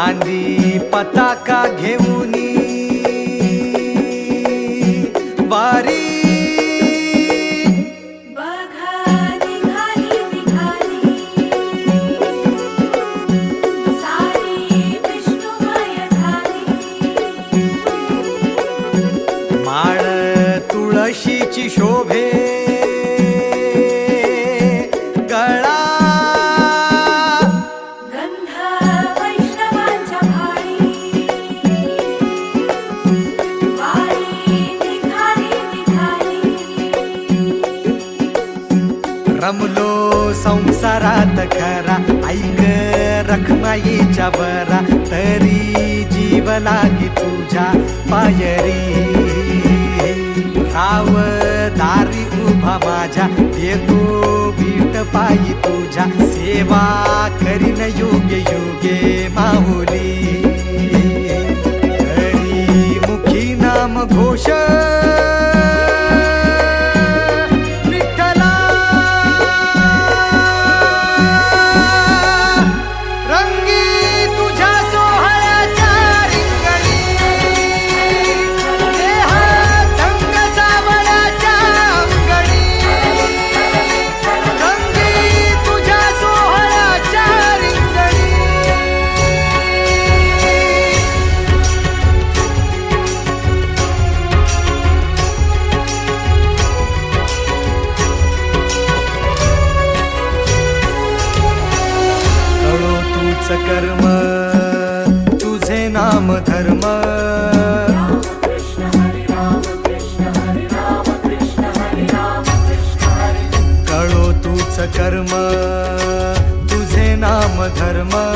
नांदी पताका घेऊनी वारी माळ तुळशीची शोभे गळा गंध वैष्णवांच्या भाळी वारी निघाली रमलो संसारात खरा ऐक रखमाईच्या बरा तरी जीव लागी तुझ्या पायरी राव दारी उभा माझ्या येतो वीट पायी तुझ्या सेवा करीन योग्य योगे माहुली हरी मुखी नाम घोष कर्म तुझे नाम धर्म कळो तूच कर्म तुझे नाम धर्म